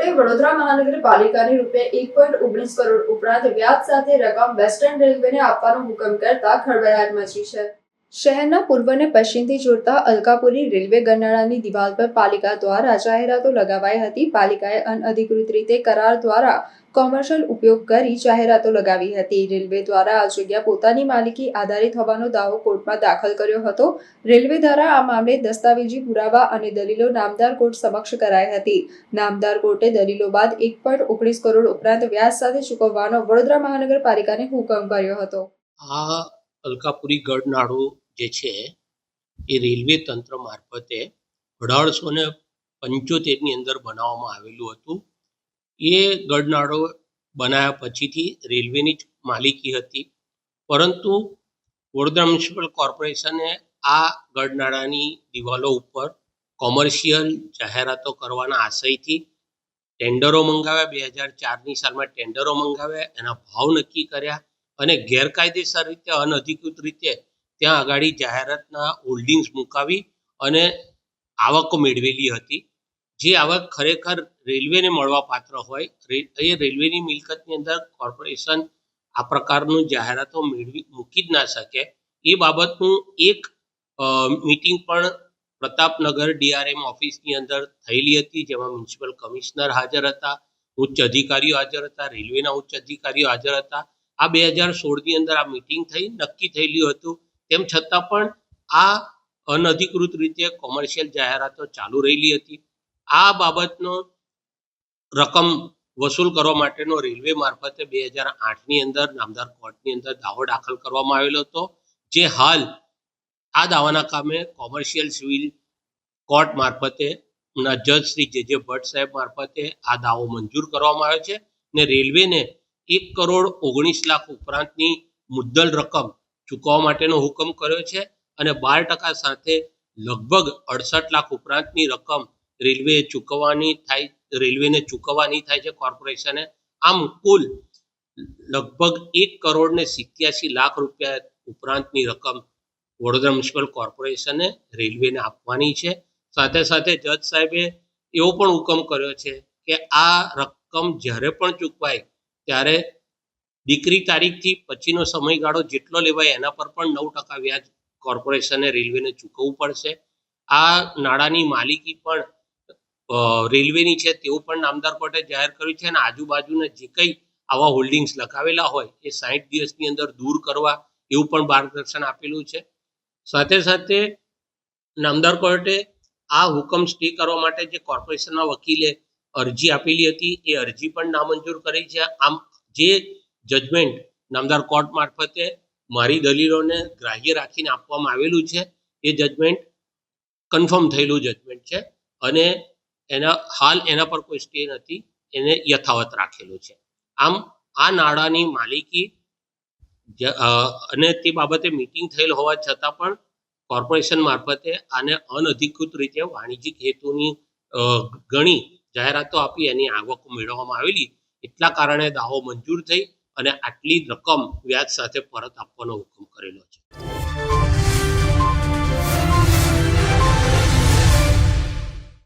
કોર્ટે વડોદરા મહાનગરપાલિકાની ₹1.19 કરોડ ઉપરાંત વ્યાજ સાથે રકમ વેસ્ટર્ન રેલવેને આપવાનો હુકમ કરતા ખળભળાટ મચી છે। શહેરના પૂર્વને પશ્ચિમથી જોડતા અલકાપુરી રેલવે ગરનાળાની દિવાલ પર પાલિકા દ્વારા જાહેરાતો લગાવાઈ હતી। પાલિકાએ અનઅધિકૃત રીતે કરાર દ્વારા કોમર્શિયલ ઉપયોગ કરી જાહેરાતો લગાવી હતી। રેલવે દ્વારા આ જગ્યા પોતાની માલિકી આધારિત હોવાનો દાવો કોર્ટમાં દાખલ કર્યો હતો। રેલવે દ્વારા આ મામલે દસ્તાવેજી પુરાવા અને દલીલો નામદાર કોર્ટ સમક્ષ કરાઈ હતી। નામદાર કોર્ટે દલીલો બાદ ₹1.19 કરોડ ઉપરાંત વ્યાજ સાથે ચૂકવવાનો વડોદરા મહાનગરપાલિકાને હુકમ કર્યો હતો। આ અલકાપુરી ગઢનાળું જે છે એ રેલવે તંત્ર મારફતે 1875ની અંદર બનાવવામાં આવેલું હતું। એ ગઢનાળો બનાવ્યા પછીથી રેલવેની જ માલિકી હતી, પરંતુ વડોદરા મ્યુનિસિપલ કોર્પોરેશને આ ગઢનાળાની દિવાલો ઉપર કોમર્શિયલ જાહેરાતો કરવાના આશયથી ટેન્ડરો મંગાવ્યા। 2004ની સાલમાં ટેન્ડરો મંગાવ્યા, એના ભાવ નક્કી કર્યા અને ગેરકાયદેસર રીતે અનઅધિકૃત રીતે ત્યાં આગળ જાહેરાતના હોલ્ડિંગ્સ મુકાવી અને આવકો મેળવેલી હતી। જે આવક ખરેખર રેલવેને મળવા પાત્ર હોય, એ રેલવેની મિલકતની અંદર કોર્પોરેશન આ પ્રકારનું જાહેરાતો મૂકી જ ના શકે। એ બાબતનું એક મીટિંગ પણ પ્રતાપનગર DRM ઓફિસની અંદર થયેલી હતી, જેમાં મ્યુનિસિપલ કમિશનર હાજર હતા, ઉચ્ચ અધિકારીઓ હાજર હતા, રેલવેના ઉચ્ચ અધિકારીઓ હાજર હતા। આ 2016ની અંદર આ મીટિંગ થઈ, નક્કી થયેલું હતું। તેમ છતાં પણ આ અનઅધિકૃત રીતે કોમર્શિયલ જાહેરાતો ચાલુ રહેલી હતી। આ બાબતનો રકમ વસૂલ કરવા માટેનો રેલવે મારફતે 2008ની અંદર નામદાર કોર્ટની અંદર દાવો દાખલ કરવામાં આવેલો હતો, જે હાલ આ દાવાના કામે કોમર્શિયલ સિવિલ કોર્ટ મારફતે જજ શ્રી JJ ભટ્ટ સાહેબ મારફતે આ દાવો મંજૂર કરવામાં આવ્યો છે ને રેલવેને ₹1.19 કરોડ ઉપરાંતની મુદ્દલ રકમ ચૂકવવા માટેનો હુકમ કર્યો છે અને 12% સાથે લગભગ 68 લાખ ઉપરાંતની રકમ રેલવેને ચૂકવવાની થાય છે કોર્પોરેશને। આમ કુલ લગભગ ₹1.87 કરોડ ઉપરાંતની રકમ વડોદરા મ્યુનિસિપલ કોર્પોરેશને રેલવેને આપવાની છે। સાથે સાથે જજ સાહેબે એવો પણ હુકમ કર્યો છે કે આ રકમ જ્યારે પણ ચૂકવાય ત્યારે દીકરી તારીખથી પછીનો સમયગાળો જેટલો લેવાય એના પર પણ 9% વ્યાજ કોર્પોરેશને રેલવેને ચૂકવવું પડશે। આ નાણાંની માલિકી પણ રેલવેની છે તેવું પણ નામદાર કોર્ટે જાહેર કર્યું છે અને આજુબાજુના જે કંઈ આવા હોલ્ડિંગ્સ લગાવેલા હોય એ 60 દિવસની અંદર દૂર કરવા એવું પણ માર્ગદર્શન આપેલું છે। સાથે સાથે નામદાર કોર્ટે આ હુકમ સ્ટે કરવા માટે જે કોર્પોરેશનના વકીલે અરજી આપેલી હતી એ અરજી પણ નામંજૂર કરી છે। આમ જે જજમેન્ટ નામદાર કોર્ટ મારફતે મારી દલીલોને ગ્રાહ્ય રાખીને આપવામાં આવેલું છે એ જજમેન્ટ કન્ફર્મ થયેલું જજમેન્ટ છે અને એના પર કોઈ સ્ટે નથી, એને યથાવત રાખેલું છે। આમ આ નાણાંની માલિકી અને તે બાબતે મીટિંગ થયેલ હોવા છતાં પણ કોર્પોરેશન મારફતે આને અનઅધિકૃત રીતે વાણિજ્યિક હેતુની ઘણી જાહેરાતો આપી એની આવકો મેળવવામાં આવેલી, એટલા કારણે દાવો મંજૂર થઈ અને આટલી રકમ વ્યાજ સાથે પરત આપવાનો હુકમ કરેલો છે।